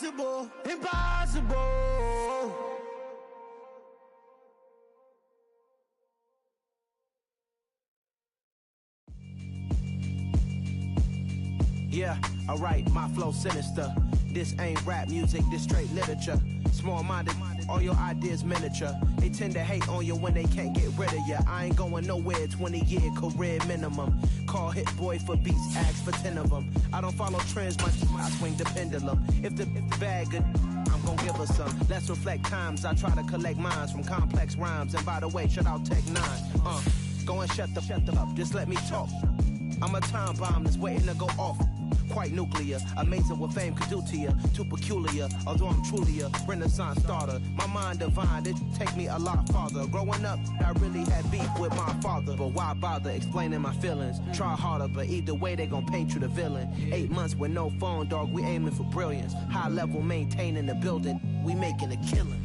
impossible, impossible. Yeah, alright, my flow sinister. This ain't rap music, this straight literature. Small-minded, all your ideas miniature. They tend to hate on you when they can't get rid of you. I ain't going nowhere, 20-year career minimum. Call Hit Boy for beats, ask for 10 of them. I don't follow trends, I swing the pendulum. If the bag good, I'm gon' give her some. Let's reflect times, I try to collect minds from complex rhymes. And by the way, shout out Tech 9. Go and shut the up, just let me talk. I'm a time bomb that's waiting to go off. Quite nuclear, amazing what fame could do to you. Too peculiar, although I'm truly a renaissance starter. My mind divine, it take me a lot farther. Growing up, I really had beef with my father. But why bother explaining my feelings? Try harder, but either way they gon' paint you the villain. 8 months with no phone, dog, we aiming for brilliance. High level maintaining the building, we making a killing.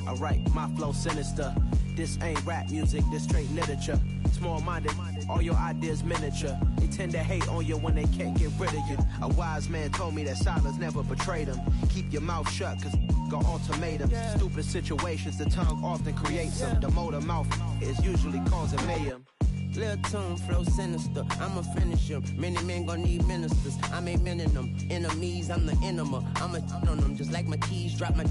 Alright, my flow sinister. This ain't rap music, this straight literature. Small-minded, all your ideas miniature. They tend to hate on you when they can't get rid of you. A wise man told me that silence never betrayed him. Keep your mouth shut, cause got ultimatums. Stupid situations, the tongue often creates them. The motor mouth is usually causing mayhem. Lil' tune, flow sinister, I'ma finish him. Many men gon' need ministers, I'm a men in them. Enemies, I'm the enema, I'ma on them. Just like my keys, drop my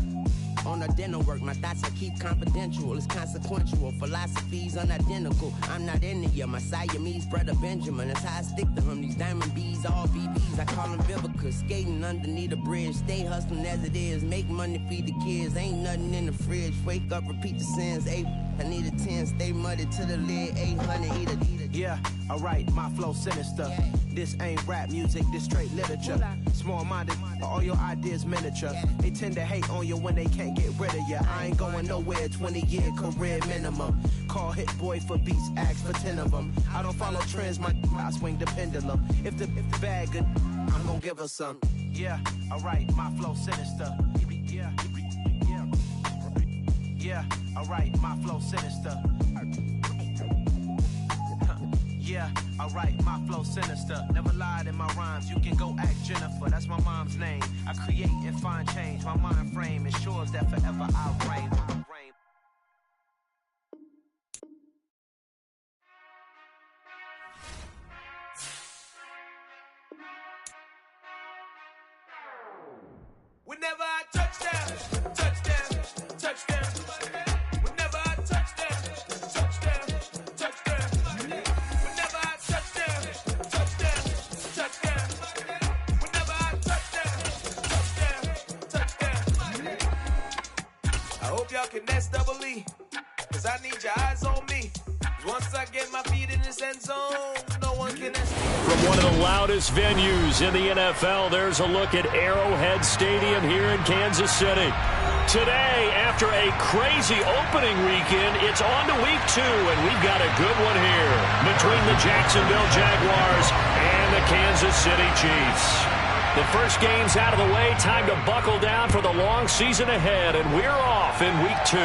on a dinner work. My thoughts I keep confidential, it's consequential. Philosophies unidentical, I'm not in it yet. My Siamese brother Benjamin, that's how I stick to him. These diamond bees, all BBs, I call them Vivica. Skating underneath a bridge, stay hustling as it is. Make money, feed the kids, ain't nothing in the fridge. Wake up, repeat the sins, I need a 10, stay muddy to the lid, 800, eat a. Yeah, alright, my flow sinister. This ain't rap music, this straight literature. Small-minded, all your ideas miniature. They tend to hate on you when they can't get rid of you. I ain't going nowhere, 20-year career minimum. Call Hit Boy for beats, ask for 10 of them. I don't follow trends, I swing the pendulum. If the bag good, I'm gon' give her some. Yeah, alright, my flow sinister. Yeah, alright, my flow sinister. Yeah, alright, my flow sinister. Never lied in my rhymes, you can go ask Jennifer. That's my mom's name. I create and find change. My mind frame ensures that forever I reign. Whenever I touchdown, touchdown, touchdown. Whenever I touchdown, touchdown, touchdown. Whenever I touchdown, touchdown, touchdown. Whenever I touchdown, touchdown, touchdown. I hope y'all can nest double E, cause I need your eyes on me. Once I get my feet in this end zone, no one can nest. From one of the loudest venues in the NFL, there's a look at Arrowhead Stadium here in Kansas City. Today, after a crazy opening weekend, it's on to week 2, and we've got a good one here between the Jacksonville Jaguars and the Kansas City Chiefs. The first game's out of the way, time to buckle down for the long season ahead, and we're off in week 2.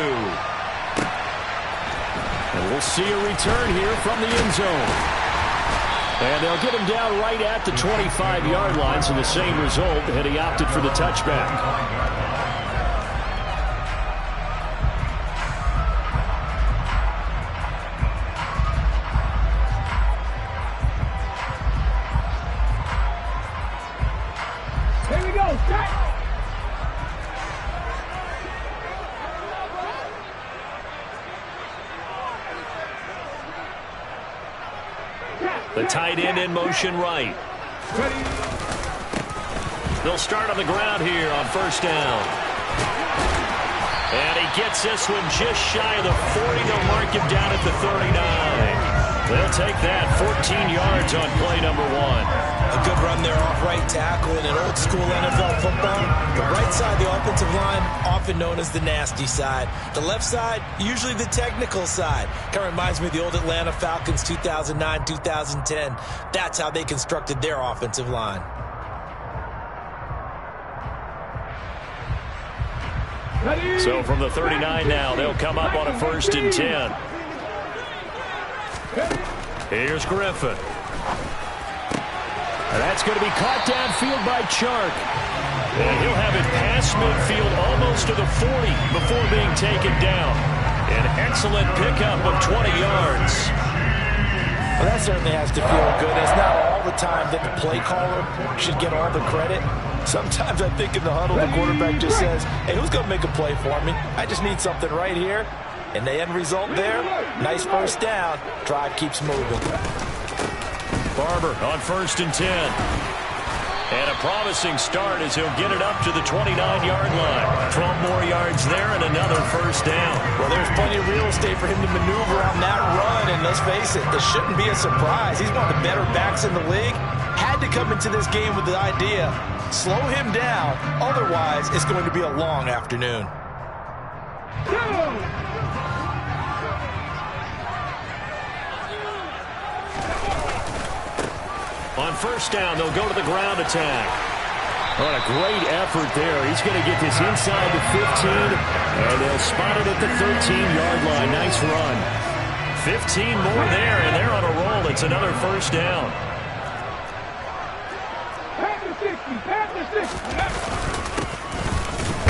And we'll see a return here from the end zone. And they'll get him down right at the 25-yard line, so the same result, and he opted for the touchback. The tight end in motion right. They'll start on the ground here on first down. And he gets this one just shy of the 40. They'll mark him down at the 39. They'll take that 14 yards on play number 1. A good run there off right tackle in an old-school NFL football. The right side of the offensive line, often known as the nasty side. The left side, usually the technical side. Kind of reminds me of the old Atlanta Falcons 2009, 2010. That's how they constructed their offensive line. So from the 39 now, they'll come up on a 1st and 10. Here's Griffin. And that's going to be caught downfield by Chark. And he'll have it past midfield almost to the 40 before being taken down. An excellent pickup of 20 yards. Well, that certainly has to feel good. It's not all the time that the play caller should get all the credit. Sometimes I think in the huddle, the quarterback just says, hey, who's going to make a play for me? I just need something right here. And the end result there, nice first down. Drive keeps moving. Barber on 1st and 10. And a promising start as he'll get it up to the 29-yard line. 12 more yards there and another first down. Well, there's plenty of real estate for him to maneuver on that run. And let's face it, this shouldn't be a surprise. He's one of the better backs in the league. Had to come into this game with the idea, slow him down. Otherwise, it's going to be a long afternoon. On first down, they'll go to the ground attack. What a great effort there. He's going to get this inside the 15, and they'll spot it at the 13-yard line. Nice run. 15 more there, and they're on a roll. It's another first down.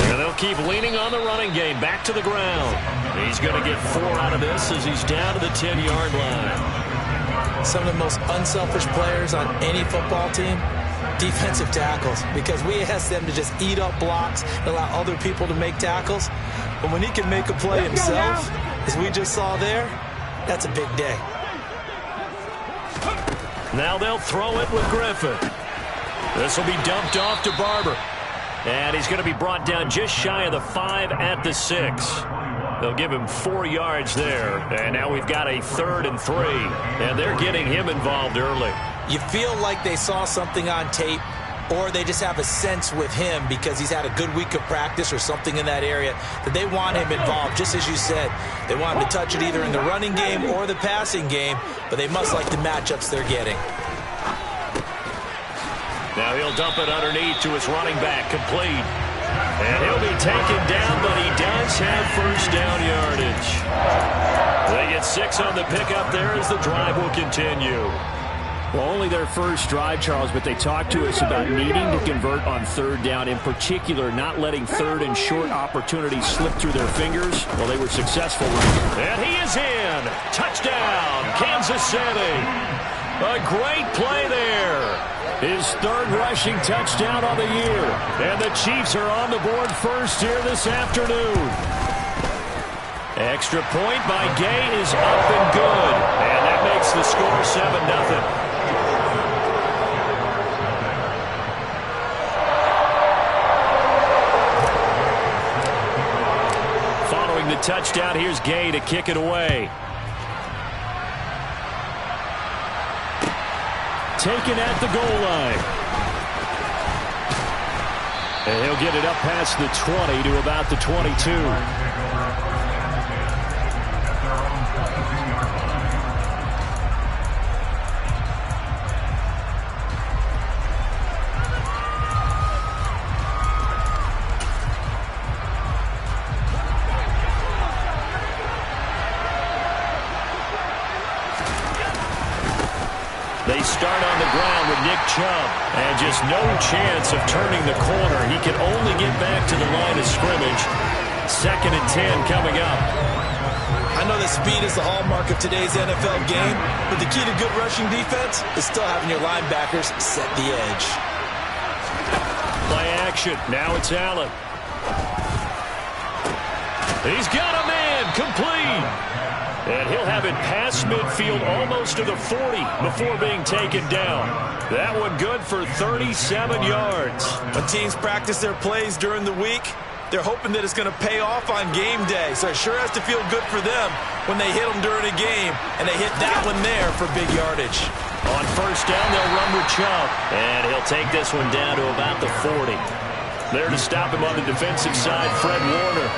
And they'll keep leaning on the running game. Back to the ground. He's going to get 4 out of this as he's down to the 10-yard line. Some of the most unselfish players on any football team, defensive tackles, because we ask them to just eat up blocks and allow other people to make tackles. But when he can make a play himself, as we just saw there, that's a big day. Now they'll throw it with Griffin. This will be dumped off to Barber. And he's going to be brought down just shy of the 5 at the 6. They'll give him 4 yards there. And now we've got a 3rd and 3. And they're getting him involved early. You feel like they saw something on tape, or they just have a sense with him because he's had a good week of practice or something in that area that they want him involved. Just as you said, they want him to touch it either in the running game or the passing game, but they must like the matchups they're getting. Now he'll dump it underneath to his running back, complete. And he'll be taken down, but he does have first down yardage. They get 6 on the pickup there as the drive will continue. Well, only their first drive, Charles, but they talked to us about needing to convert on 3rd down, in particular not letting 3rd and short opportunities slip through their fingers. Well, they were successful. And he is in. Touchdown, Kansas City. A great play there. His 3rd rushing touchdown on the year. And the Chiefs are on the board first here this afternoon. Extra point by Gay is up and good. And that makes the score 7-0. Following the touchdown, here's Gay to kick it away. Taken at the goal line. And he'll get it up past the 20 to about the 22. They start on the ground with Nick Chubb, and just no chance of turning the corner. He can only get back to the line of scrimmage. 2nd and 10 coming up. I know that speed is the hallmark of today's NFL game, but the key to good rushing defense is still having your linebackers set the edge. Play action. Now it's Allen. He's got a man. Complete. And he'll have it past midfield almost to the 40 before being taken down. That one good for 37 yards. When teams practice their plays during the week, they're hoping that it's going to pay off on game day. So it sure has to feel good for them when they hit them during a game, and they hit that one there for big yardage. On first down, they'll run with Chubb, and he'll take this one down to about the 40. There to stop him on the defensive side, Fred Warner.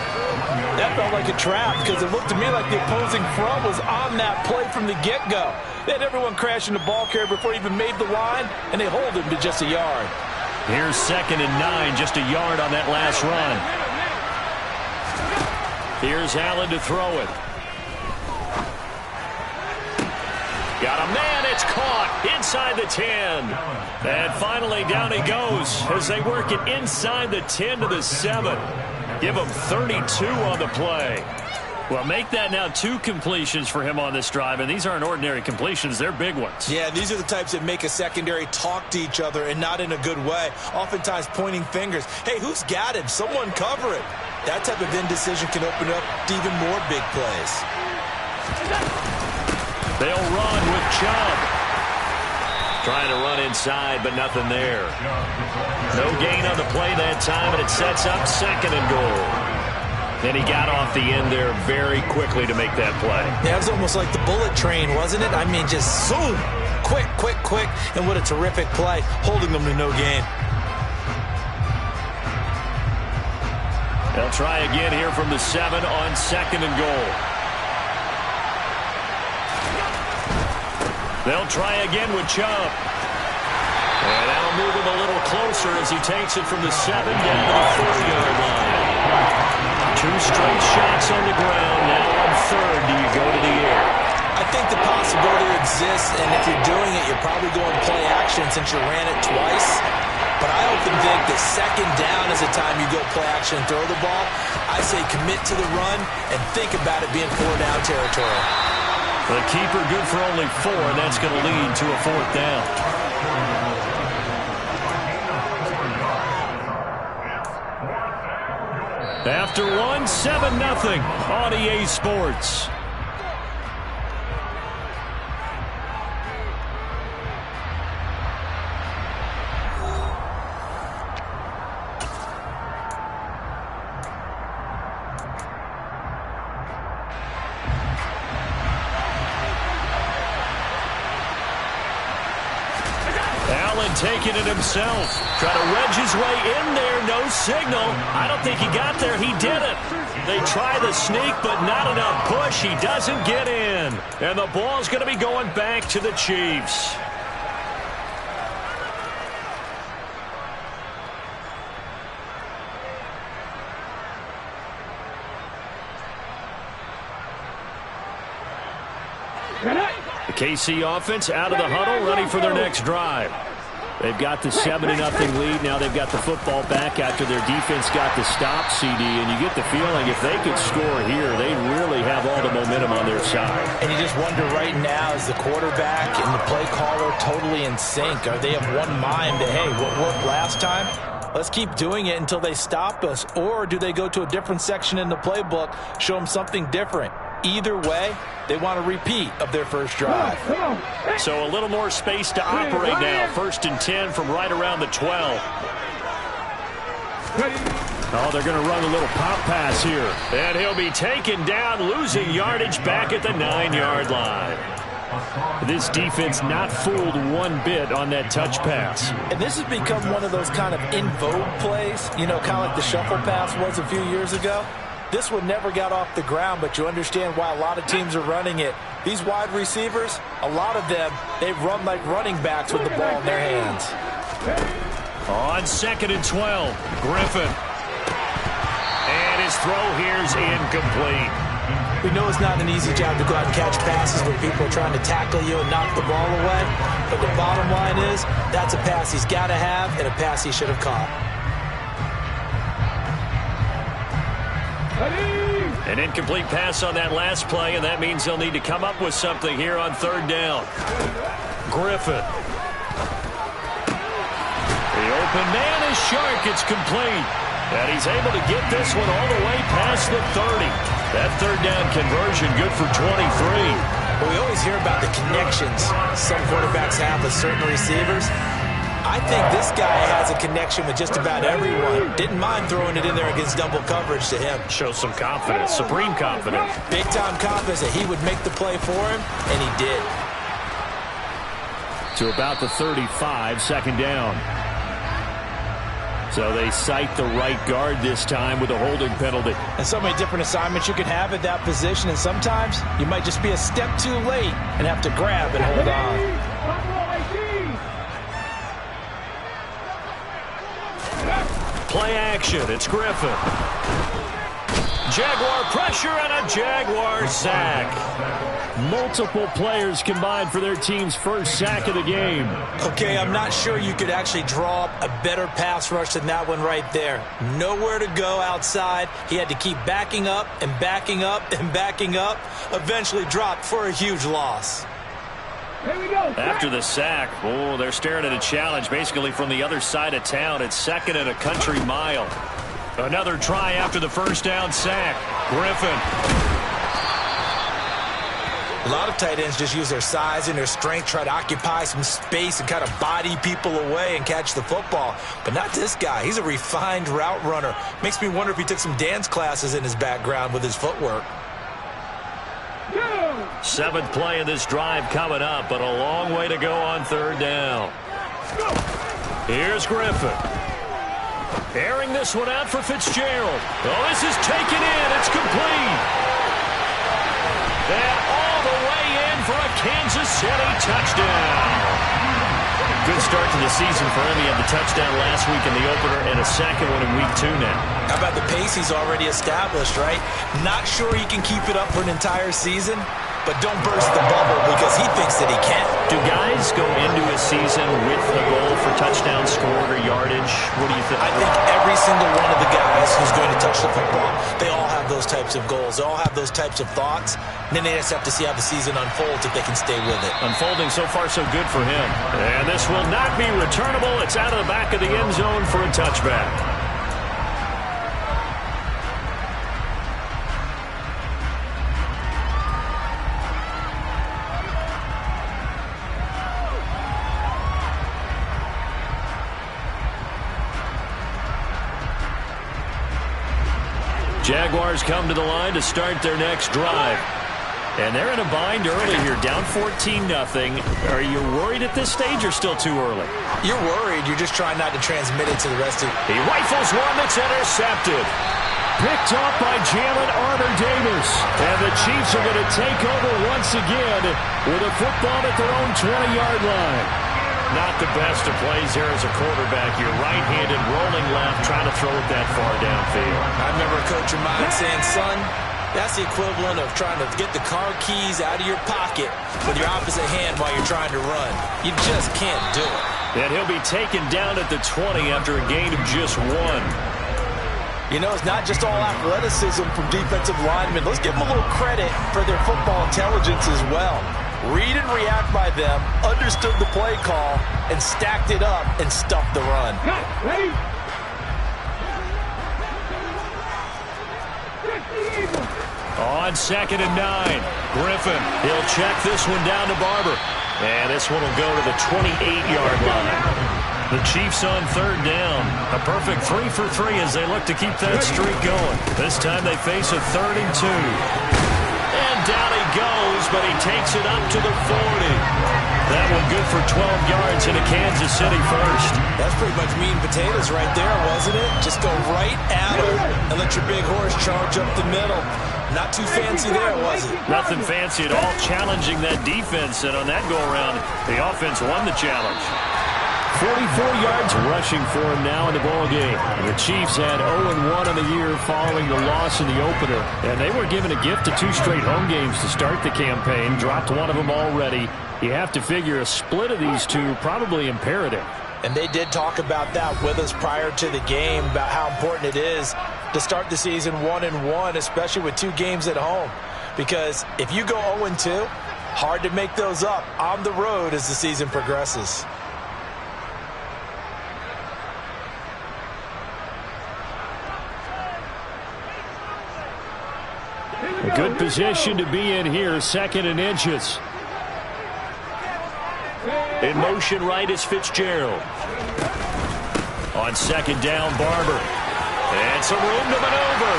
That felt like a trap because it looked to me like the opposing front was on that play from the get-go. They had everyone crashing the ball carrier before he even made the line, and they hold him to just a yard. Here's 2nd and 9, just a yard on that last run. Here's Allen to throw it. Got a man at It's caught inside the 10. And finally down he goes as they work it inside the 10 to the 7. Give him 32 on the play. Well, make that now 2 completions for him on this drive, and these aren't ordinary completions. They're big ones. Yeah, these are the types that make a secondary talk to each other and not in a good way, oftentimes pointing fingers. Hey, who's got him? Someone cover it. That type of indecision can open up to even more big plays. They'll run with Chubb. Trying to run inside, but nothing there. No gain on the play that time, and it sets up 2nd and goal. And he got off the end there very quickly to make that play. Yeah, it was almost like the bullet train, wasn't it? I mean, just zoom. Quick, quick, quick. And what a terrific play, holding them to no gain. They'll try again here from the 7 on 2nd and goal. They'll try again with Chubb. And that'll move him a little closer as he takes it from the 7 down to the 4-yard line. 2 straight shots on the ground. Now on 3rd, do you go to the air? I think the possibility exists, and if you're doing it, you're probably going play action since you ran it twice. But I often think that 2nd down is the time you go play action and throw the ball. I say commit to the run and think about it being 4-down territory. The keeper good for only 4, and that's going to lead to a 4th down. After 1, 7-0 on EA Sports. Taking it himself. Trying to wedge his way in there. No signal. I don't think he got there. He didn't. They try the sneak, but not enough push. He doesn't get in. And the ball's going to be going back to the Chiefs. The KC offense out of the huddle, ready for their next drive. They've got the 7-0 lead. Now they've got the football back after their defense got the stop, CD. And you get the feeling if they could score here, they really have all the momentum on their side. And you just wonder right now, is the quarterback and the play caller totally in sync? Are they of one mind that, hey, what worked last time? Let's keep doing it until they stop us. Or do they go to a different section in the playbook, show them something different? Either way, they want a repeat of their first drive. So a little more space to operate now. 1st and 10 from right around the 12. Oh, they're going to run a little pop pass here. And he'll be taken down, losing yardage back at the 9-yard line. This defense not fooled one bit on that touch pass. And this has become one of those kind of in vogue plays, you know, kind of like the shuffle pass was a few years ago. This one never got off the ground, but you understand why a lot of teams are running it. These wide receivers, a lot of them, they run like running backs with the ball in their hands. On 2nd and 12, Griffin. And his throw here's incomplete. We know it's not an easy job to go out and catch passes when people are trying to tackle you and knock the ball away. But the bottom line is, that's a pass he's got to have and a pass he should have caught. An incomplete pass on that last play, and that means they'll need to come up with something here on 3rd down. Griffin. The open man is Shark. It's complete. And he's able to get this one all the way past the 30. That 3rd down conversion good for 23. Well, we always hear about the connections some quarterbacks have with certain receivers. I think this guy has a connection with just about everyone. Didn't mind throwing it in there against double coverage to him. Shows some confidence, supreme confidence. Big-time confidence that he would make the play for him, and he did. To about the 35, 2nd down. So they cite the right guard this time with a holding penalty. And so many different assignments you can have at that position, and sometimes you might just be a step too late and have to grab and hold on. Play action. It's Griffin. Jaguar pressure and a Jaguar sack. Multiple players combined for their team's first sack of the game. Okay, I'm not sure you could actually draw up a better pass rush than that one right there. Nowhere to go outside. He had to keep backing up and backing up and backing up. Eventually dropped for a huge loss. Here we go. After the sack, oh, they're staring at a challenge basically from the other side of town. It's 2nd and a country mile. Another try after the first down sack. Griffin. A lot of tight ends just use their size and their strength, try to occupy some space and kind of body people away and catch the football. But not this guy. He's a refined route runner. Makes me wonder if he took some dance classes in his background with his footwork. 7th play of this drive coming up, but a long way to go on 3rd down. Here's Griffin. Airing this one out for Fitzgerald. Oh, this is taken in. It's complete. And all the way in for a Kansas City touchdown. Good start to the season for him. He had the touchdown last week in the opener and a second one in week 2 now. How about the pace he's already established, right? Not sure he can keep it up for an entire season, but don't burst the bubble because he thinks that he can. Do guys go into a season with a goal for touchdown scored or yardage? What do you think? I think every single one of the guys who's going to touch the football, they all have those types of goals. They all have those types of thoughts. And then they just have to see how the season unfolds if they can stay with it. Unfolding so far so good for him. And this will not be returnable. It's out of the back of the end zone for a touchback. Jaguars come to the line to start their next drive. And they're in a bind early here, down 14-0. Are you worried at this stage or still too early? You're worried. You're just trying not to transmit it to the rest of it. He rifles one that's intercepted. Picked off by Jalen Armour-Davis. And the Chiefs are going to take over once again with a football at their own 20-yard line. Not the best of plays here as a quarterback. You're right-handed, rolling left, trying to throw it that far downfield. I remember a coach of mine saying, son, that's the equivalent of trying to get the car keys out of your pocket with your opposite hand while you're trying to run. You just can't do it. And he'll be taken down at the 20 after a gain of just 1. You know, it's not just all athleticism from defensive linemen. Let's give them a little credit for their football intelligence as well. Read and react by them, understood the play call, and stacked it up and stuffed the run. Ready? On 2nd and 9, Griffin. He'll check this one down to Barber. And this one will go to the 28-yard line. The Chiefs on 3rd down. A perfect 3 for 3 as they look to keep that streak going. This time they face a 3rd and 2. And down he goes, but he takes it up to the 40. That one good for 12 yards into Kansas City first. That's pretty much meat and potatoes right there, wasn't it? Just go right at him and let your big horse charge up the middle. Not too fancy there, was it? Nothing fancy at all, challenging that defense. And on that go-around, the offense won the challenge. 44 yards rushing for him now in the ballgame. The Chiefs had 0-1 on the year following the loss in the opener. And they were given a gift of 2 straight home games to start the campaign. Dropped one of them already. You have to figure a split of these two probably imperative. And they did talk about that with us prior to the game, about how important it is to start the season 1-1, especially with 2 games at home. Because if you go 0-2, hard to make those up on the road as the season progresses. A good position to be in here, 2nd and inches. In motion right is Fitzgerald. On 2nd down, Barber. And some room to maneuver.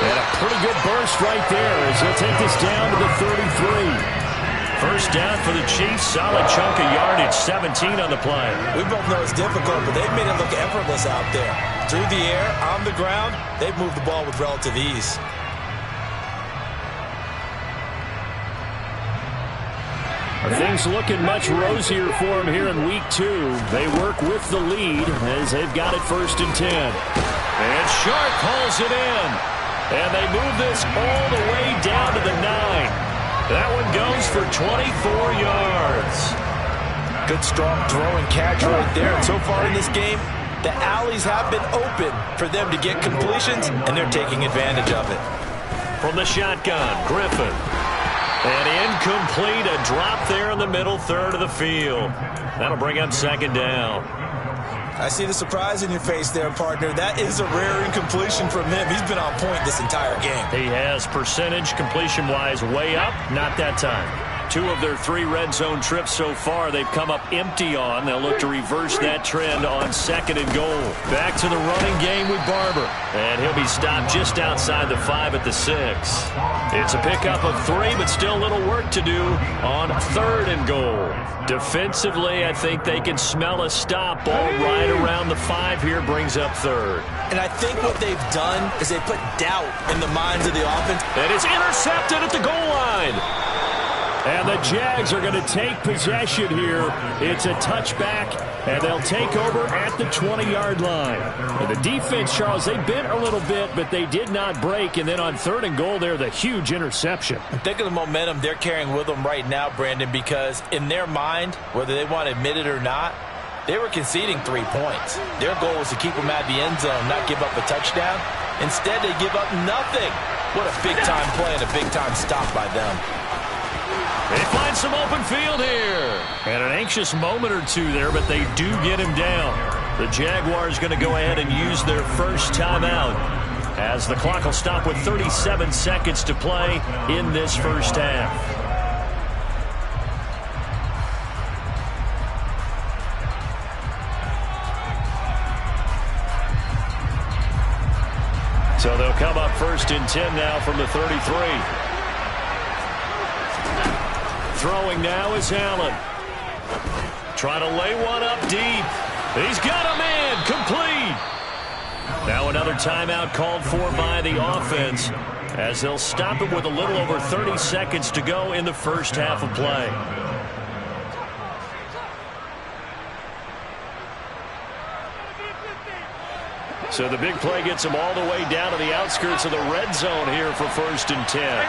And a pretty good burst right there as he'll take this down to the 33. First down for the Chiefs. Solid chunk of yardage, 17 on the play. We both know it's difficult, but they've made it look effortless out there. Through the air, on the ground, they've moved the ball with relative ease. Things looking much rosier for him here in week 2. They work with the lead as they've got it 1st and 10. And Sharp hauls it in. And they move this all the way down to the 9. That one goes for 24 yards. Good, strong throw and catch right there. And so far in this game, the alleys have been open for them to get completions, and they're taking advantage of it. From the shotgun, Griffin. And incomplete, a drop there in the middle third of the field. That'll bring up second down. I see the surprise in your face there, partner. That is a rare incompletion from him. He's been on point this entire game. He has percentage completion-wise way up, not that time. 2 of their 3 red zone trips so far, they've come up empty on. They'll look to reverse that trend on second and goal. Back to the running game with Barber. And he'll be stopped just outside the 5 at the 6. It's a pickup of 3, but still a little work to do on third and goal. Defensively, I think they can smell a stop. Ball right around the 5 here brings up third. And I think what they've done is they put doubt in the minds of the offense. And it's intercepted at the goal line. And the Jags are going to take possession here. It's a touchback, and they'll take over at the 20-yard line. And the defense, Charles, they bent a little bit, but they did not break. And then on third and goal there, the huge interception. Think of the momentum they're carrying with them right now, Brandon, because in their mind, whether they want to admit it or not, they were conceding 3 points. Their goal was to keep them at the end zone, not give up a touchdown. Instead, they give up nothing. What a big-time play and a big-time stop by them. They find some open field here. And an anxious moment or two there, but they do get him down. The Jaguars going to go ahead and use their first timeout as the clock will stop with 37 seconds to play in this first half. So they'll come up first and 10 now from the 33. Throwing now is Allen. Trying to lay one up deep. He's got a man. Complete. Now another timeout called for by the offense as they'll stop it with a little over 30 seconds to go in the first half of play. So the big play gets him all the way down to the outskirts of the red zone here for first and 10.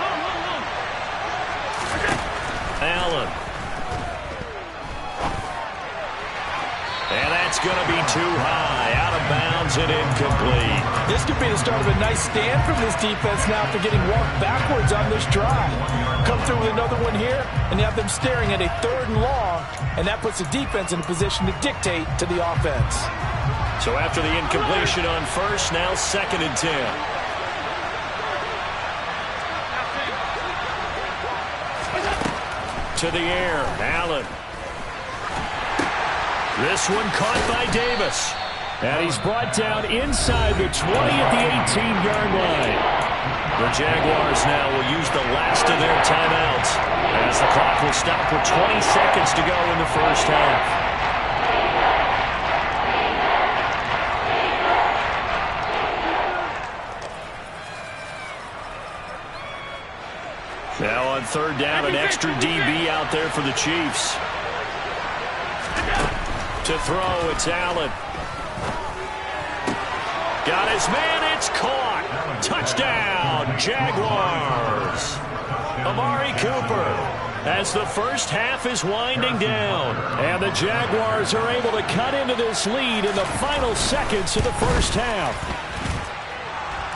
Allen. And that's going to be too high. Out of bounds and incomplete. This could be the start of a nice stand from this defense now after getting walked backwards on this drive. Come through with another one here, and you have them staring at a 3rd and long, and that puts the defense in a position to dictate to the offense. So after the incompletion on first, now second and 10. To the air, Allen. This one caught by Davis. And he's brought down inside the 20 at the 18-yard line. The Jaguars now will use the last of their timeouts as the clock will stop with 20 seconds to go in the first half. Now on third down, an extra DB out there for the Chiefs. To throw, it's Allen. Got his man, it's caught. Touchdown, Jaguars. Amari Cooper as the first half is winding down. And the Jaguars are able to cut into this lead in the final seconds of the first half.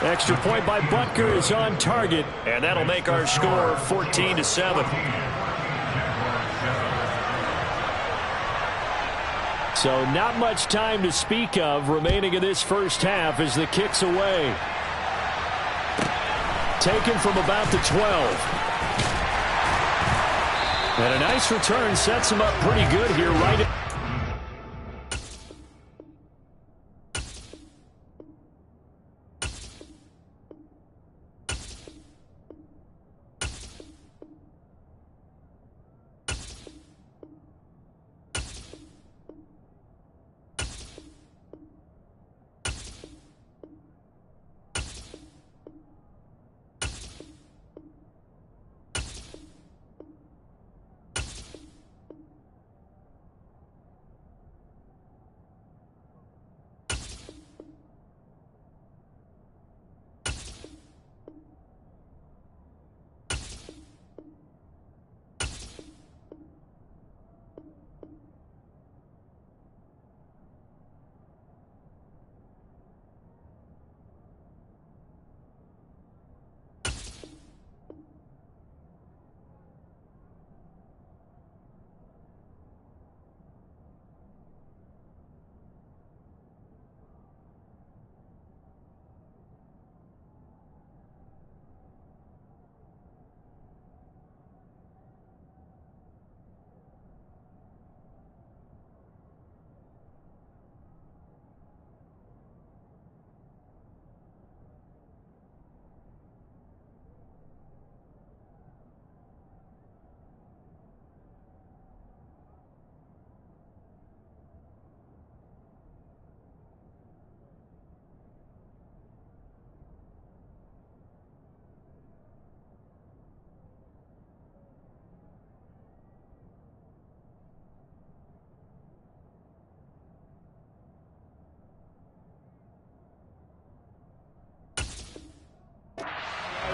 Extra point by Butker is on target, and that'll make our score 14-7. So not much time to speak of remaining in this first half as the kick's away. Taken from about the 12. And a nice return sets him up pretty good here right at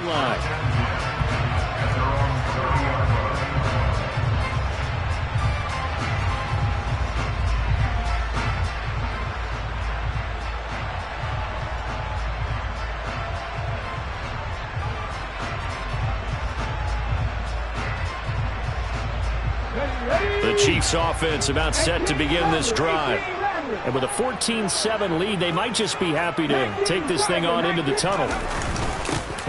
sideline. The Chiefs offense about set to begin this drive. And with a 14-7 lead, they might just be happy to take this thing on into the tunnel.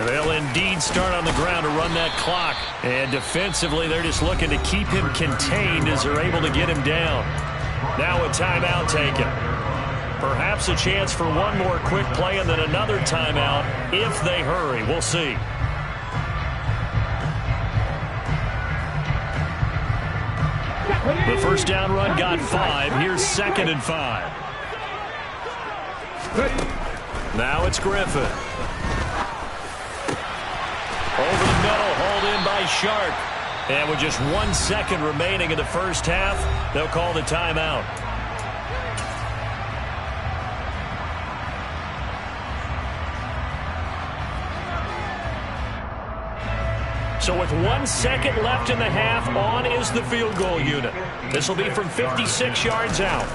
They'll indeed start on the ground to run that clock. And defensively, they're just looking to keep him contained as they're able to get him down. Now a timeout taken. Perhaps a chance for one more quick play and then another timeout if they hurry. We'll see. The first down run got 5. Here's 2nd and 5. Now it's Griffin. Over the middle, hauled in by Shark. And with just 1 second remaining in the first half, they'll call the timeout. So with 1 second left in the half, on is the field goal unit. This will be from 56 yards out.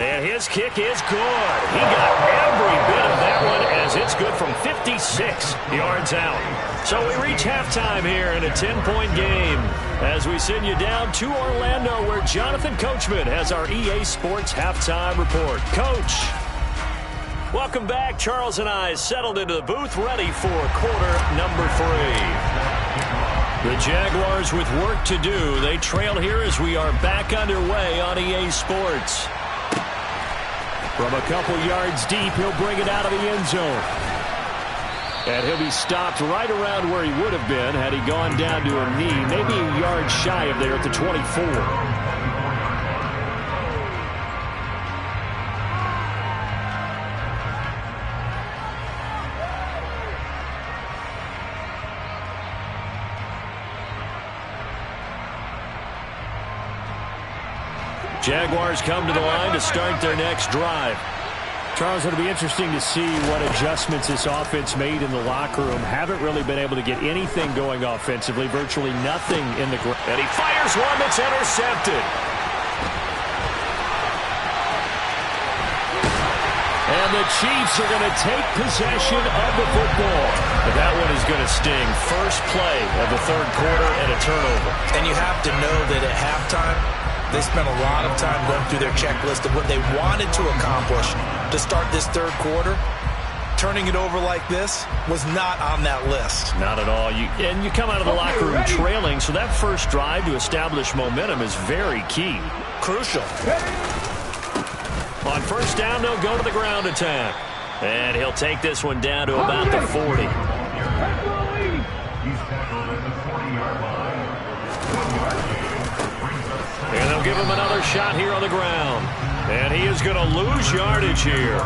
And his kick is good. He got every bit of that one as it's good from 56 yards out. So we reach halftime here in a 10-point game as we send you down to Orlando where Jonathan Coachman has our EA Sports halftime report. Coach. Welcome back. Charles and I settled into the booth ready for quarter number 3. The Jaguars with work to do. They trail here as we are back underway on EA Sports. From a couple yards deep, he'll bring it out of the end zone. And he'll be stopped right around where he would have been had he gone down to a knee, maybe a yard shy of there at the 24. Jaguars come to the line to start their next drive. Charles, it'll be interesting to see what adjustments this offense made in the locker room. Haven't really been able to get anything going offensively, virtually nothing in the ground. And he fires one that's intercepted. And the Chiefs are going to take possession of the football. But that one is going to sting. First play of the third quarter and a turnover. And you have to know that at halftime, they spent a lot of time going through their checklist of what they wanted to accomplish to start this third quarter. Turning it over like this was not on that list. Not at all. And you come out of the locker room trailing, so that first drive to establish momentum is very key. Crucial. On first down, they'll go to the ground attack. And he'll take this one down to about the 40. And they'll give him another shot here on the ground. And he is going to lose yardage here.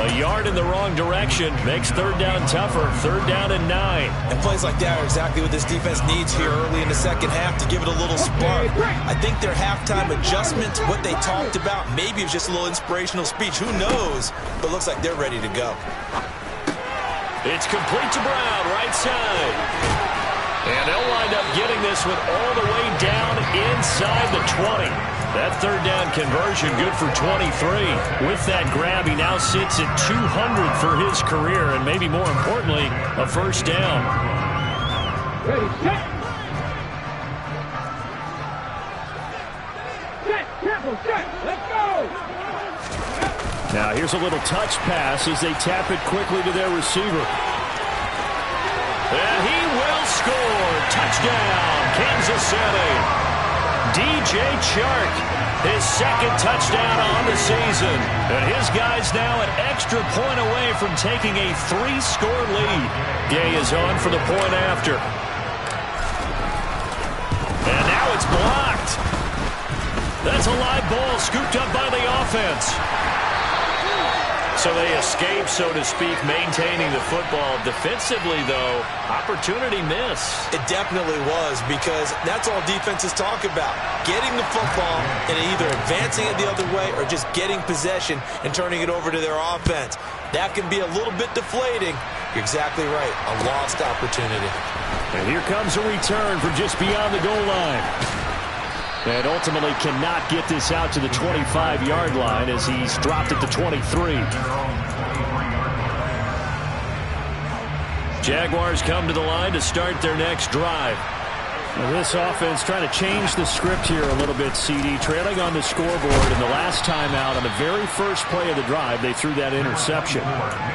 A yard in the wrong direction makes third down tougher. Third down and 9. And plays like that are exactly what this defense needs here early in the second half to give it a little spark. I think their halftime adjustment, what they talked about, maybe it was just a little inspirational speech. Who knows? But looks like they're ready to go. It's complete to Brown, right side. And they'll wind up getting this one all the way down inside the 20. That third down conversion good for 23. With that grab, he now sits at 200 for his career, and maybe more importantly, a first down. Ready, set. Set, careful, set, let's go. Now here's a little touch pass as they tap it quickly to their receiver. And he will score. Touchdown, Kansas City. DJ Chark, his second touchdown on the season. And his guys now an extra point away from taking a 3-score lead. Gay is on for the point after. And now it's blocked. That's a live ball scooped up by the offense. So they escape, so to speak, maintaining the football. Defensively, though, opportunity miss. It definitely was, because that's all defenses talk about. Getting the football and either advancing it the other way or just getting possession and turning it over to their offense. That can be a little bit deflating. You're exactly right. A lost opportunity. And here comes a return from just beyond the goal line. And ultimately cannot get this out to the 25-yard line as he's dropped it to 23. Jaguars come to the line to start their next drive. Well, this offense trying to change the script here a little bit, CD. Trailing on the scoreboard, and the last time out on the very first play of the drive, they threw that interception.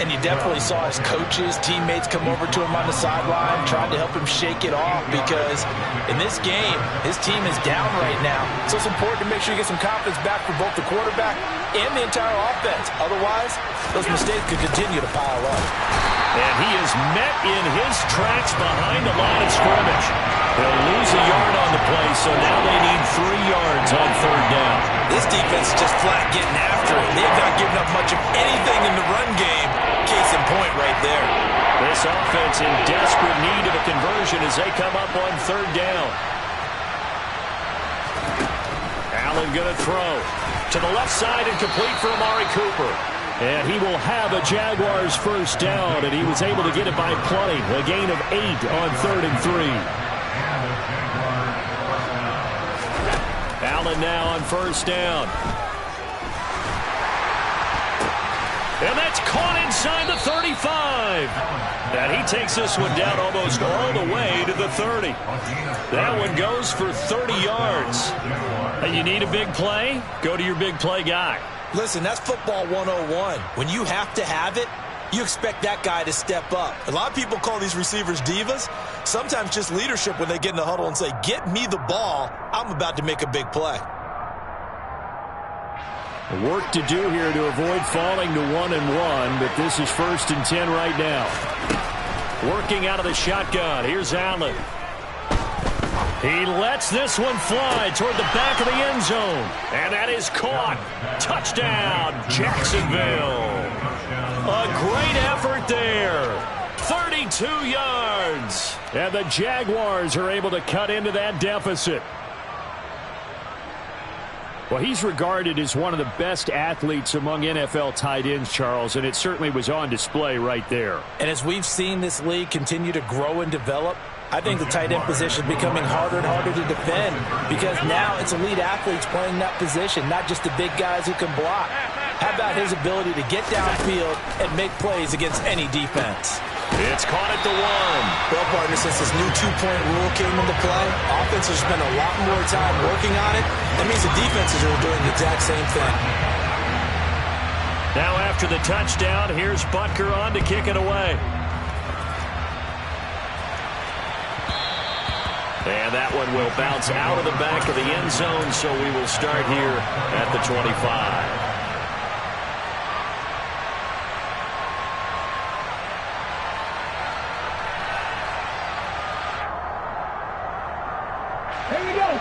And you definitely saw his coaches, teammates come over to him on the sideline, trying to help him shake it off, because in this game, his team is down right now. So it's important to make sure you get some confidence back for both the quarterback and the entire offense. Otherwise, those mistakes could continue to pile up. And he is met in his tracks behind the line of scrimmage. They'll lose a yard on the play, so now they need 3 yards on third down. This defense is just flat getting after it. They have not given up much of anything in the run game. Case in point right there. This offense in desperate need of a conversion as they come up on third down. Allen going to throw to the left side and complete for Amari Cooper. And he will have a Jaguars first down, and he was able to get it by plenty. A gain of 8 on 3rd and 3. Allen now on first down. And that's caught inside the 35. And he takes this one down almost all the way to the 30. That one goes for 30 yards. And you need a big play? Go to your big play guy. Listen, that's football 101. When you have to have it, you expect that guy to step up. A lot of people call these receivers divas. Sometimes just leadership when they get in the huddle and say, get me the ball. I'm about to make a big play. Work to do here to avoid falling to 1-1, but this is 1st and 10 right now. Working out of the shotgun. Here's Allen. He lets this one fly toward the back of the end zone. And that is caught. Touchdown, Jacksonville. A great effort there. 32 yards. And the Jaguars are able to cut into that deficit. Well, he's regarded as one of the best athletes among NFL tight ends, Charles, and it certainly was on display right there. And as we've seen this league continue to grow and develop, I think the tight end position is becoming harder and harder to defend, because now it's elite athletes playing that position, not just the big guys who can block. How about his ability to get downfield and make plays against any defense? It's caught at the 1. Well, partner, since this new two-point rule came into play, offenses spend a lot more time working on it. That means the defenses are doing the exact same thing. Now after the touchdown, here's Butker on to kick it away. And that one will bounce out of the back of the end zone, so we will start here at the 25.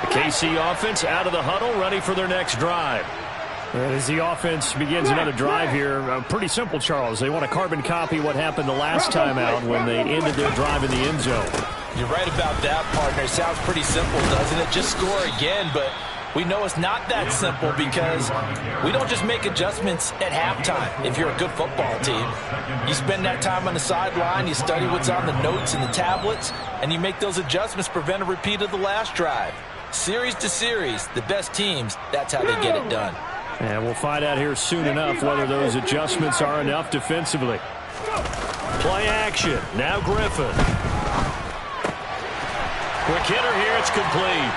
The KC offense out of the huddle, ready for their next drive. And as the offense begins another drive here, pretty simple, Charles. They want to carbon copy what happened the last time out when they ended their drive in the end zone. You're right about that, partner. It sounds pretty simple, doesn't it? Just score again, but we know it's not that simple, because we don't just make adjustments at halftime if you're a good football team. You spend that time on the sideline, you study what's on the notes and the tablets, and you make those adjustments to prevent a repeat of the last drive. Series to series, the best teams, that's how they get it done. And we'll find out here soon enough whether those adjustments are enough defensively. Play action. Now Griffin. Quick hitter here. It's complete.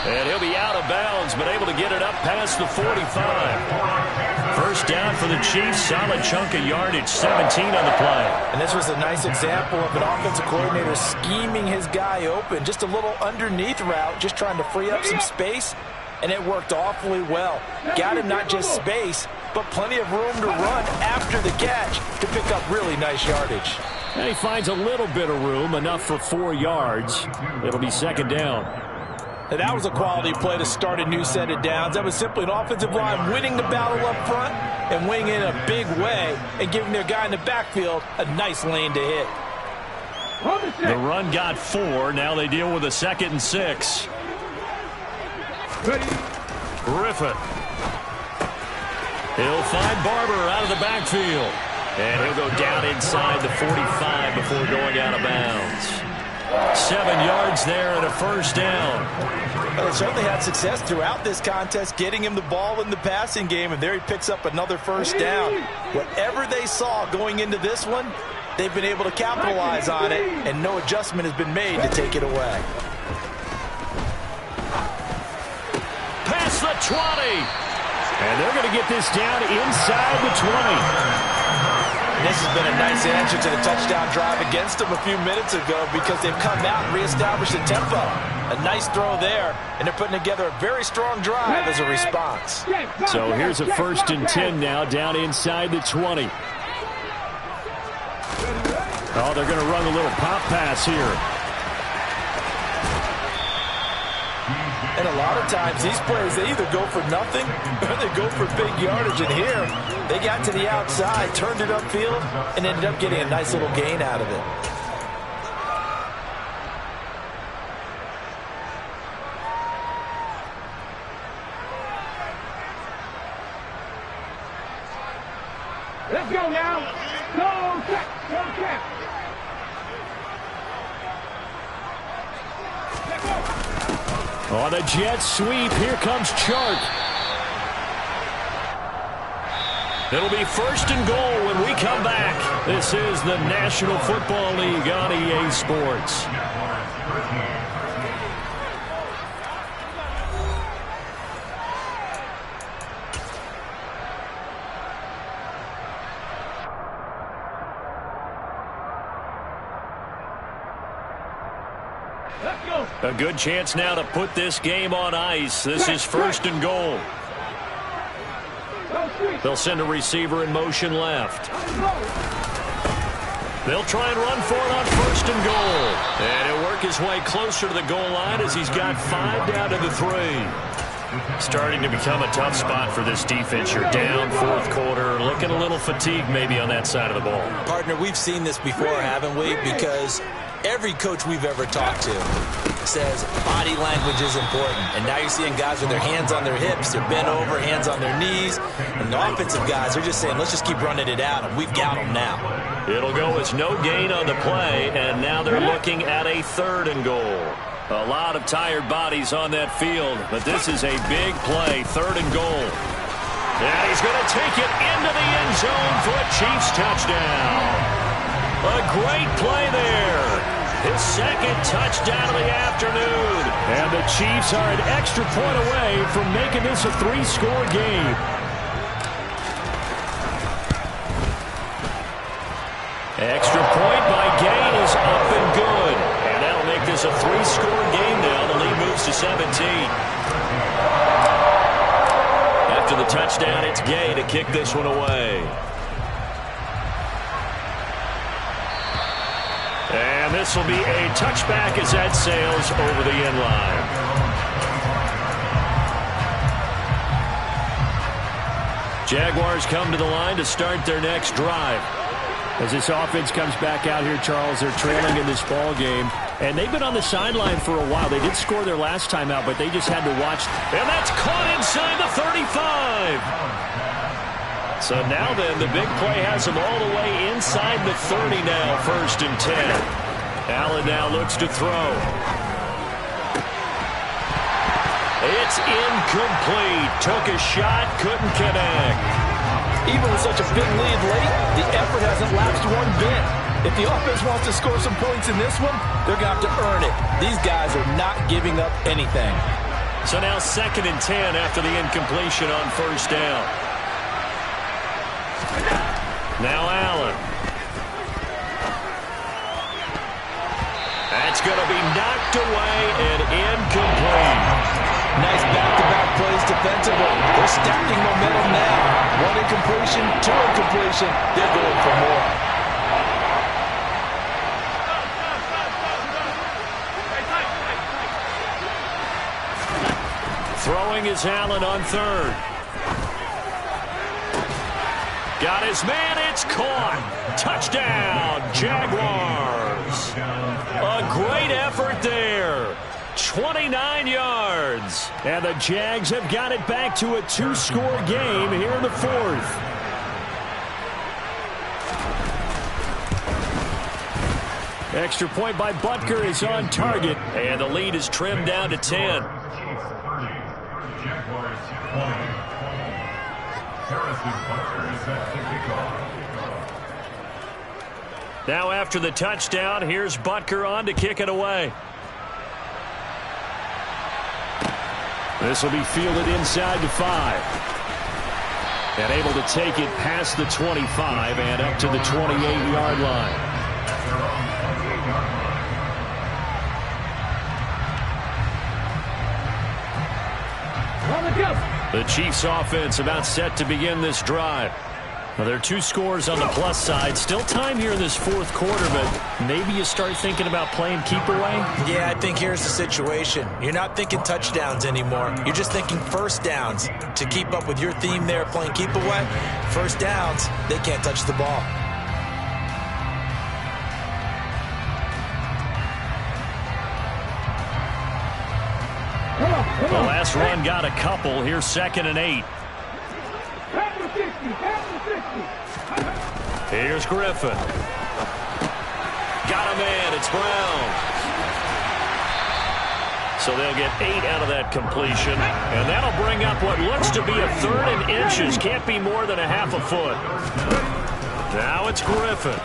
And he'll be out of bounds, but able to get it up past the 45. First down for the Chiefs. Solid chunk of yardage. 17 on the play. And this was a nice example of an offensive coordinator scheming his guy open. Just a little underneath route, just trying to free up some space. And it worked awfully well. Got him not just space, but plenty of room to run after the catch to pick up really nice yardage. And he finds a little bit of room, enough for 4 yards. It'll be second down. And that was a quality play to start a new set of downs. That was simply an offensive line winning the battle up front and winning in a big way and giving their guy in the backfield a nice lane to hit. The run got 4. Now they deal with a 2nd and 6. Griffin. He'll find Barber out of the backfield. And he'll go down inside the 45 before going out of bounds. 7 yards there and a first down. Well, they certainly had success throughout this contest getting him the ball in the passing game, and there he picks up another first down. Whatever they saw going into this one, they've been able to capitalize on it, and no adjustment has been made to take it away. Past the 20. And they're going to get this down inside the 20. This has been a nice answer to the touchdown drive against them a few minutes ago because they've come out and reestablished the tempo. A nice throw there, and they're putting together a very strong drive as a response. So here's a 1st and 10 now down inside the 20. Oh, they're going to run a little pop pass here. And a lot of times these plays, they either go for nothing or they go for big yardage. And here, they got to the outside, turned it upfield, and ended up getting a nice little gain out of it. Let's go now. Go, check. Go, check. On a jet sweep, here comes Chark. It'll be 1st and goal when we come back. This is the National Football League on EA Sports. A good chance now to put this game on ice. This is 1st and goal. They'll send a receiver in motion left. They'll try and run for it on 1st and goal. And he'll work his way closer to the goal line as he's got 5 down to the 3. Starting to become a tough spot for this defense. You're down 4th quarter. Looking a little fatigued maybe on that side of the ball. Partner, we've seen this before, haven't we? Because every coach we've ever talked to says body language is important. And now you're seeing guys with their hands on their hips, they're bent over, hands on their knees. And the offensive guys are just saying, let's just keep running it out, and we've got them now. It'll go as no gain on the play, and now they're looking at a 3rd and goal. A lot of tired bodies on that field, but this is a big play, 3rd and goal. And he's going to take it into the end zone for a Chiefs touchdown. A great play there. His 2nd touchdown of the afternoon. And the Chiefs are an extra point away from making this a 3-score game. Extra point by Gain is up and good. And that'll make this a 3-score game now. The lead moves to 17. After the touchdown, it's Gay to kick this one away. And this will be a touchback as that sails over the end line. Jaguars come to the line to start their next drive. As this offense comes back out here, Charles, they're trailing in this ball game. And they've been on the sideline for a while. They did score their last time out, but they just had to watch. And that's caught inside the 35. So now then, the big play has them all the way inside the 30 now, 1st and 10. Allen now looks to throw. It's incomplete. Took a shot, couldn't connect. Even with such a big lead late, the effort hasn't lapsed one bit. If the offense wants to score some points in this one, they're going to have to earn it. These guys are not giving up anything. So now 2nd and 10 after the incompletion on 1st down. Now Allen. That's going to be knocked away and incomplete. Nice back-to-back plays defensively. They're stacking momentum now. 1 incompletion, 2 incompletion. They're going for more. Throwing is Allen on third. Got his man. It's caught. Touchdown, Jaguars. A great effort there. 29 yards. And the Jags have got it back to a 2-score game here in the fourth. Extra point by Butker is on target. And the lead is trimmed down to 10. Now after the touchdown, here's Butker on to kick it away. This will be fielded inside the 5. And able to take it past the 25 and up to the 28-yard line. The Chiefs offense about set to begin this drive. Well, there are 2 scores on the plus side. Still time here in this fourth quarter, but maybe you start thinking about playing keep away? Yeah, I think here's the situation. You're not thinking touchdowns anymore. You're just thinking first downs. To keep up with your theme there, playing keep away, first downs, they can't touch the ball. The last run got a couple. Here's 2nd and 8. Here's Griffin. Got a man. It's Brown. So they'll get 8 out of that completion. And that'll bring up what looks to be a 3rd and inches. Can't be more than a half a foot. Now it's Griffin.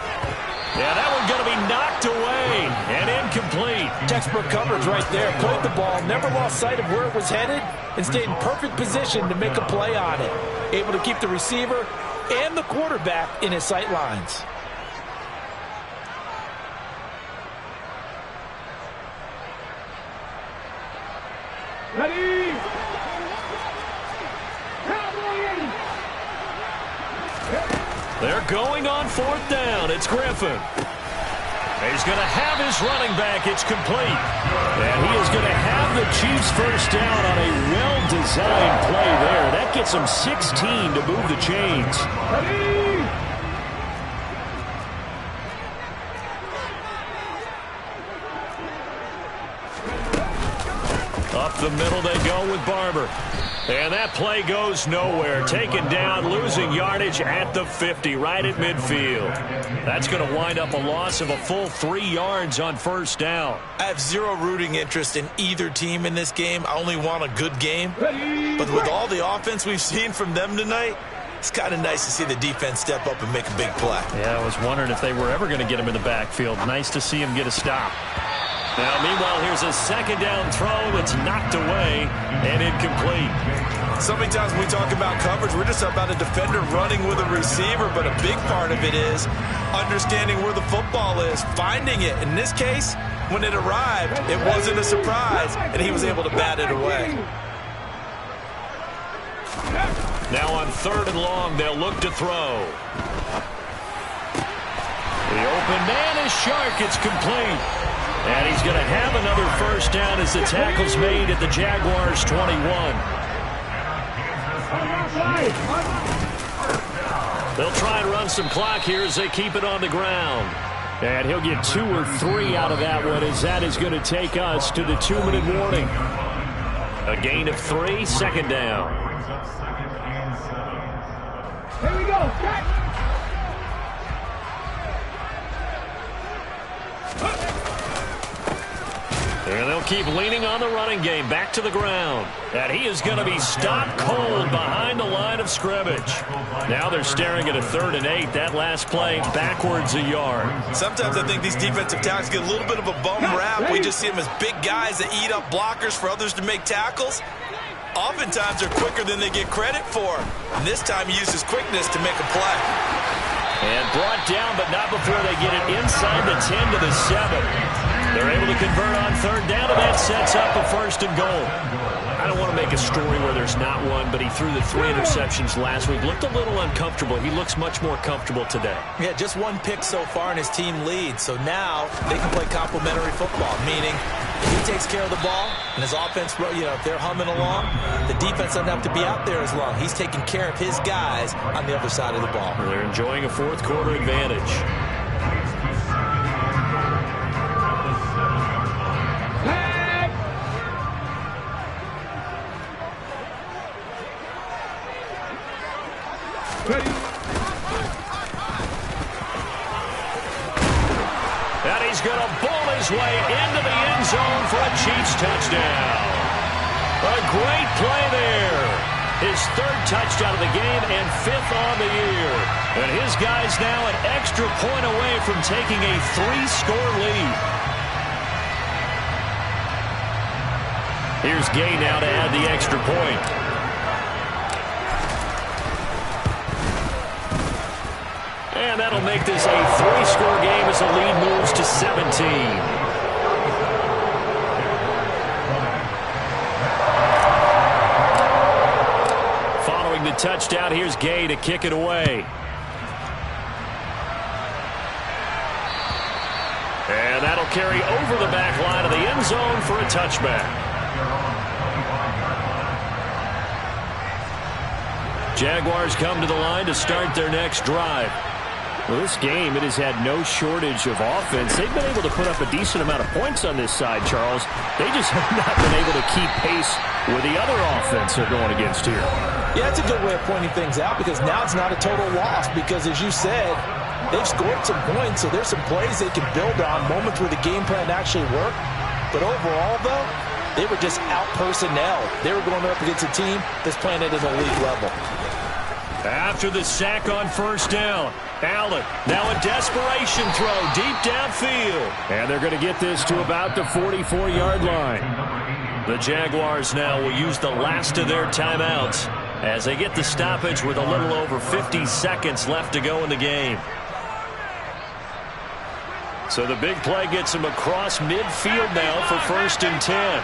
Yeah, that one's going to be knocked away and incomplete. Textbook coverage right there. Played the ball, never lost sight of where it was headed, and stayed in perfect position to make a play on it. Able to keep the receiver and the quarterback in his sight lines. Ready? They're going on 4th down. It's Griffin. He's going to have his running back. It's complete. And he is going to have the Chiefs first down on a well-designed play there. That gets them 16 to move the chains. Ready? Up the middle they go with Barber. And that play goes nowhere. Taken down, losing yardage at the 50, right at midfield. That's going to wind up a loss of a full 3 yards on first down. I have zero rooting interest in either team in this game. I only want a good game. But with all the offense we've seen from them tonight, it's kind of nice to see the defense step up and make a big play. Yeah, I was wondering if they were ever going to get him in the backfield. Nice to see him get a stop. Now, meanwhile, here's a 2nd down throw that's knocked away and incomplete. So many times when we talk about coverage, we're just about a defender running with a receiver, but a big part of it is understanding where the football is, finding it. In this case, when it arrived, it wasn't a surprise, and he was able to bat it away. Now on 3rd and long, they'll look to throw. The open man is Shark. It's complete. And he's going to have another first down as the tackle's made at the Jaguars' 21. They'll try and run some clock here as they keep it on the ground. And he'll get 2 or 3 out of that one, as that is going to take us to the 2-minute warning. A gain of 3, 2nd down. Here we go. And they'll keep leaning on the running game. Back to the ground. And he is going to be stopped cold behind the line of scrimmage. Now they're staring at a 3rd and 8. That last play backwards a yard. Sometimes I think these defensive tackles get a little bit of a bum rap. We just see them as big guys that eat up blockers for others to make tackles. Oftentimes they're quicker than they get credit for. And this time he uses quickness to make a play. And brought down, but not before they get it inside the 10 to the 7. They're able to convert on 3rd down, and that sets up a 1st and goal. I don't want to make a story where there's not one, but he threw the 3 interceptions last week. Looked a little uncomfortable. He looks much more comfortable today. Yeah, just 1 pick so far and his team leads. So now they can play complementary football, meaning if he takes care of the ball and his offense, if they're humming along, the defense doesn't have to be out there as long. He's taking care of his guys on the other side of the ball. They're enjoying a fourth quarter advantage. And he's going to bull his way into the end zone for a Chiefs touchdown. A great play there. His 3rd touchdown of the game and 5th on the year. And his guys now an extra point away from taking a 3-score lead. Here's Gay now to add the extra point. And that'll make this a 3-score game as the lead moves to 17. The touchdown, here's Gay to kick it away. And that'll carry over the back line of the end zone for a touchback. Jaguars come to the line to start their next drive. Well, this game, it has had no shortage of offense. They've been able to put up a decent amount of points on this side, Charles. They just have not been able to keep pace with the other offense they're going against here. Yeah, that's a good way of pointing things out because now it's not a total loss because, as you said, they've scored some points, so there's some plays they can build on, moments where the game plan actually worked. But overall, though, they were just out-personnel. They were going up against a team that's playing at an elite level. After the sack on first down, Allen now a desperation throw deep downfield. And they're going to get this to about the 44-yard line. The Jaguars now will use the last of their timeouts as they get the stoppage with a little over 50 seconds left to go in the game. So the big play gets him across midfield now for 1st and 10.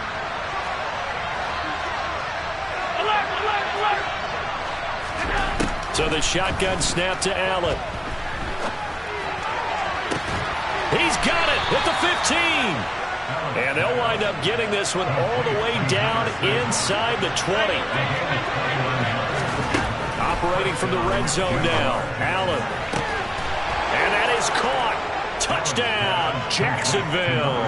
So the shotgun snap to Allen. He's got it at the 15. And they'll wind up getting this one all the way down inside the 20. Operating from the red zone now, Allen. And that is caught. Touchdown, Jacksonville.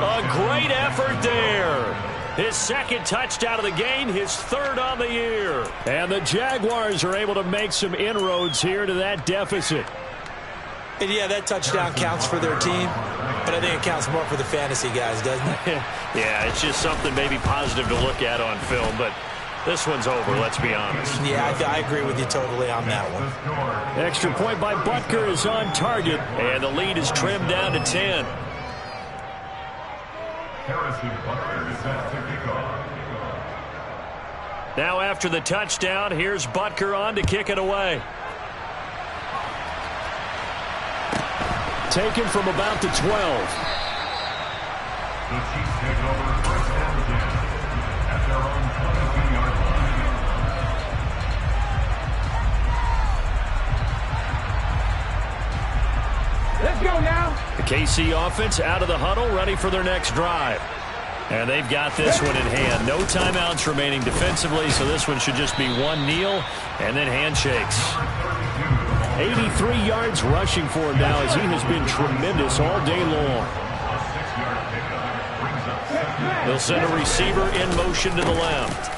A great effort there. His 2nd touchdown of the game, his 3rd on the year. And the Jaguars are able to make some inroads here to that deficit. And yeah, that touchdown counts for their team, but I think it counts more for the fantasy guys, doesn't it? Yeah, it's just something maybe positive to look at on film, but this one's over, let's be honest. Yeah, I agree with you totally on that one. Extra point by Butker is on target, and the lead is trimmed down to 10. Now after the touchdown, here's Butker on to kick it away. Taken from about the 12. The Chiefs take over first and 10 at their own 22-yard line. Let's go now. The KC offense out of the huddle, ready for their next drive. And they've got this one in hand. No timeouts remaining defensively, so this one should just be one kneel and then handshakes. 83 yards rushing for him now as he has been tremendous all day long. They'll send a receiver in motion to the left.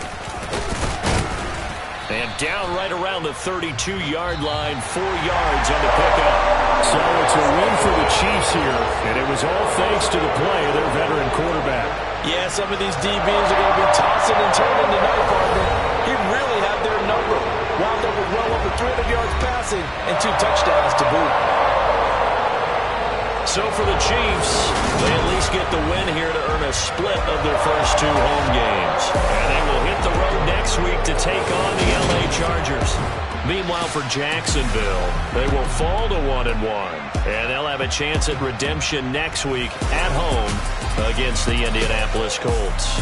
And down right around the 32-yard line, 4 yards on the pickup. So it's a win for the Chiefs here, and it was all thanks to the play of their veteran quarterback. Yeah, some of these DBs are going to be tossing and turning tonight, partner. He really had their number. Wound up with well over 300 yards passing and 2 touchdowns to boot. So for the Chiefs, they at least get the win here to earn a split of their first 2 home games. And they will hit the road next week to take on the LA Chargers. Meanwhile, for Jacksonville, they will fall to 1-1. And they'll have a chance at redemption next week at home against the Indianapolis Colts.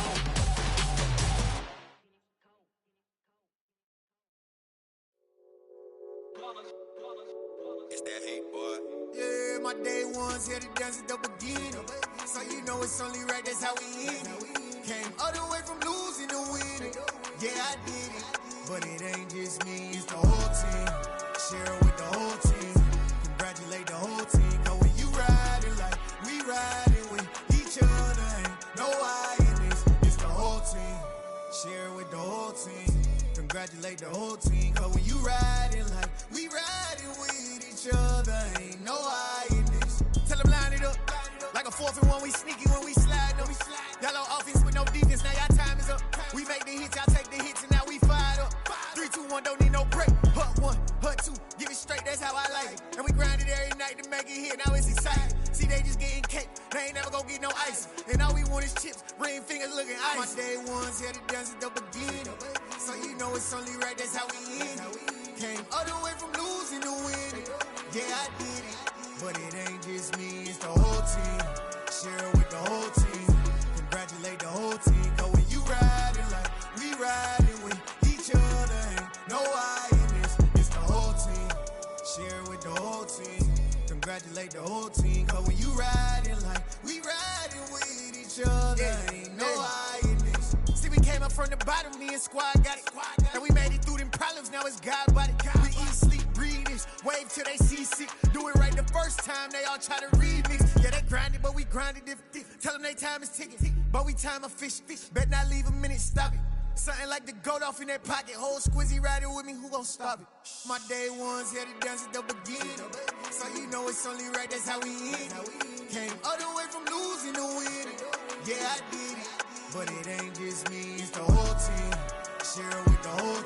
It's that hate, boy. Yeah, my day ones here to dance at the beginning. So you know it's only right, that's how we end it. Came all the way from losing to winning. Yeah, I did it. But it ain't just me, it's the whole team. Share it with the whole team. Congratulate the whole team. Cause when you riding like we riding with each other, ain't no I in this. It's the whole team. Share it with the whole team. Congratulate the whole team. Cause when you riding like we riding with each other, ain't no I in this. Tell them line it up. Like a 4th and 1, we sneaky when we slide them. Yellow offense with no defense, now y'all time is up. We make the hits, y'all take the hits, and now we fired up. 3, 2, 1, don't need no break. Hut 1, hut 2, give it straight, that's how I like it. And we grind it every night to make it hit, now it's exciting. See, they just getting cake, they ain't never gonna get no ice. And all we want is chips, ring fingers looking ice. My day ones here to dance at the beginning. So you know it's only right, that's how we end it. Came all the way from losing to winning. Yeah, I did it. But it ain't just me, it's the whole team. Share it with the whole team. Congratulate the whole team. Cause when you riding like we riding with each other, ain't no I in this. It's the whole team. Share it with the whole team. Congratulate the whole team. Cause when you riding like we riding with each other, ain't no I in this. See, we came up from the bottom, me and squad got it. And we made it through them problems, now it's God body. We eat, sleep, breathe this, wave till they see sick. Do it right the first time, they all try to remix. Yeah, they grinded, but we grinded if tell them they time is ticking. But we time a fish. Bet not leave a minute, stop it. Something like the goat off in that pocket. Whole squizzy riding with me, who gon' stop it? My day ones here to dance at the beginning. So you know it's only right, that's how we end it. Came all the way from losing to winning. Yeah, I did it. But it ain't just me, it's the whole team. Share it with the whole